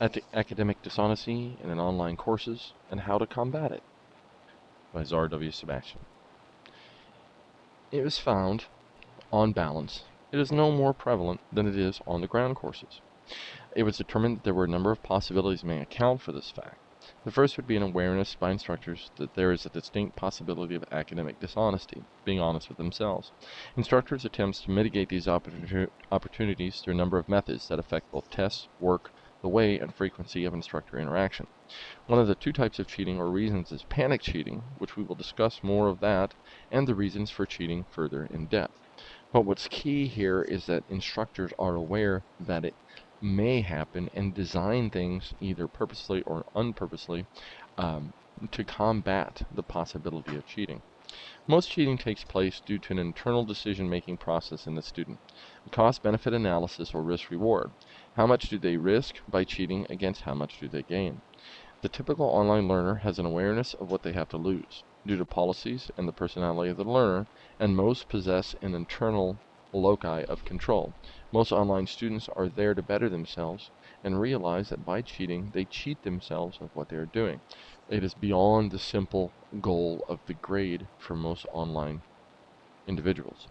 Academic Dishonesty in Online Courses and How to Combat It by Czar W. Sebastian. It was found, on balance, it is no more prevalent than it is on the ground courses. It was determined that there were a number of possibilities may account for this fact. The first would be an awareness by instructors that there is a distinct possibility of academic dishonesty, being honest with themselves. Instructors attempt to mitigate these opportunities through a number of methods that affect both tests, work, the way, and frequency of instructor interaction. One of the two types of cheating or reasons is panic cheating, which we will discuss more of that, and the reasons for cheating further in depth. But what's key here is that instructors are aware that it may happen and design things either purposely or unpurposely to combat the possibility of cheating. Most cheating takes place due to an internal decision-making process in the student. A cost-benefit analysis or risk-reward. How much do they risk by cheating against how much do they gain? The typical online learner has an awareness of what they have to lose due to policies and the personality of the learner, and most possess an internal loci of control. Most online students are there to better themselves and realize that by cheating, they cheat themselves of what they are doing. It is beyond the simple goal of the grade for most online individuals.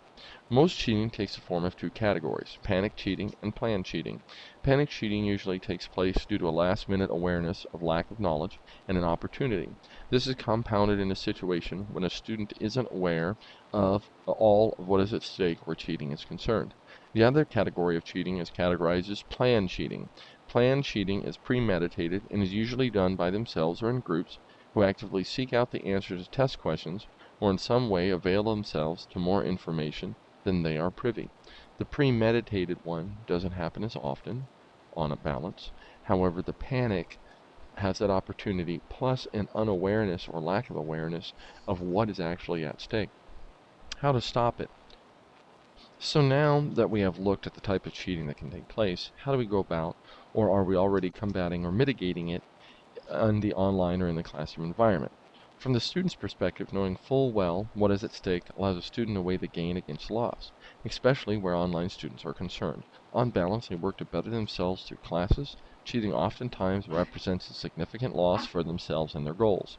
Most cheating takes the form of two categories, panic cheating and planned cheating. Panic cheating usually takes place due to a last-minute awareness of lack of knowledge and an opportunity. This is compounded in a situation when a student isn't aware of all of what is at stake where cheating is concerned. The other category of cheating is categorized as planned cheating. Planned cheating is premeditated and is usually done by themselves or in groups who actively seek out the answers to test questions or in some way avail themselves to more information than they are privy. The premeditated one doesn't happen as often, on a balance. However, the panic has that opportunity plus an unawareness or lack of awareness of what is actually at stake. How to stop it? So now that we have looked at the type of cheating that can take place, how do we go about, or are we already combating or mitigating it in the online or in the classroom environment? From the student's perspective, knowing full well what is at stake allows a student to weigh the gain against the loss, especially where online students are concerned. On balance, they work to better themselves through classes. Cheating oftentimes represents a significant loss for themselves and their goals.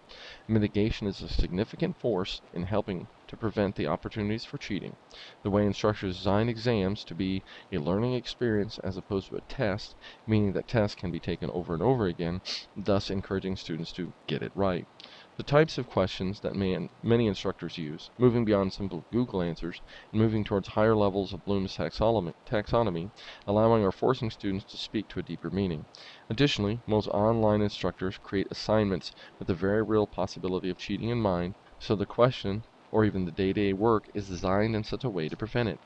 Mitigation is a significant force in helping to prevent the opportunities for cheating. The way instructors design exams to be a learning experience as opposed to a test, meaning that tests can be taken over and over again, thus encouraging students to get it right. The types of questions that many instructors use, moving beyond simple Google answers and moving towards higher levels of Bloom's taxonomy, allowing or forcing students to speak to a deeper meaning. Additionally, most online instructors create assignments with the very real possibility of cheating in mind, so the question, or even the day-to-day work, is designed in such a way to prevent it.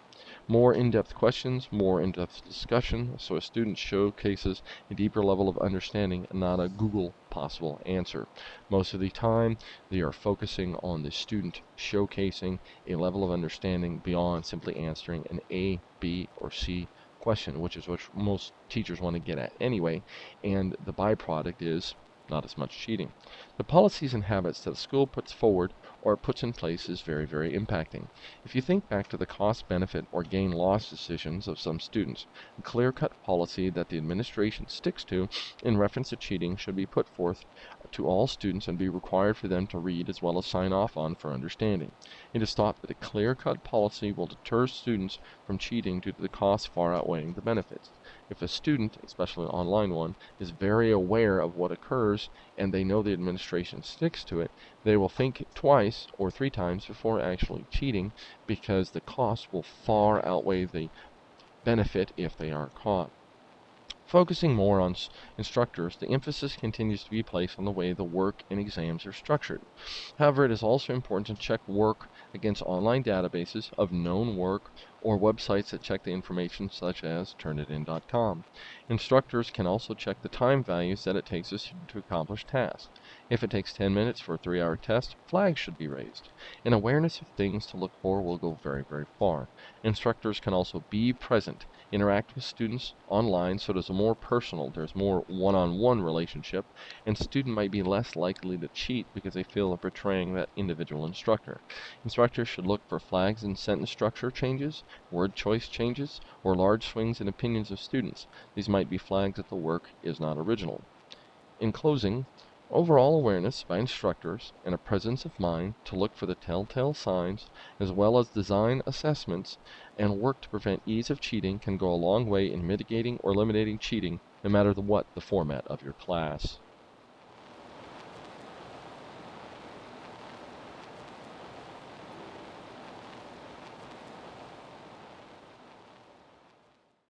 More in-depth questions, more in-depth discussion, so a student showcases a deeper level of understanding and not a Google possible answer. Most of the time, they are focusing on the student showcasing a level of understanding beyond simply answering an A, B, or C question, which is what most teachers want to get at anyway, and the byproduct is not as much cheating. The policies and habits that a school puts forward or puts in place is very, very impacting. If you think back to the cost, benefit, or gain-loss decisions of some students, a clear-cut policy that the administration sticks to in reference to cheating should be put forth to all students and be required for them to read as well as sign off on for understanding. It is thought that a clear-cut policy will deter students from cheating due to the costs far outweighing the benefits. If a student, especially an online one, is very aware of what occurs and they know the administration sticks to it, they will think twice or three times before actually cheating because the cost will far outweigh the benefit if they are caught. Focusing more on instructors, the emphasis continues to be placed on the way the work and exams are structured. However, it is also important to check work against online databases of known work or websites that check the information such as turnitin.com. Instructors can also check the time values that it takes a student to accomplish tasks. If it takes 10 minutes for a 3-hour test, flags should be raised. An awareness of things to look for will go very, very far. Instructors can also be present, interact with students online so there's there's more one-on-one relationship, and student might be less likely to cheat because they feel they're portraying that individual instructor. Instructors should look for flags in sentence structure changes, word choice changes, or large swings in opinions of students. These might be flags that the work is not original. In closing, overall awareness by instructors and a presence of mind to look for the telltale signs, as well as design assessments and work to prevent ease of cheating, can go a long way in mitigating or eliminating cheating, no matter what the format of your class.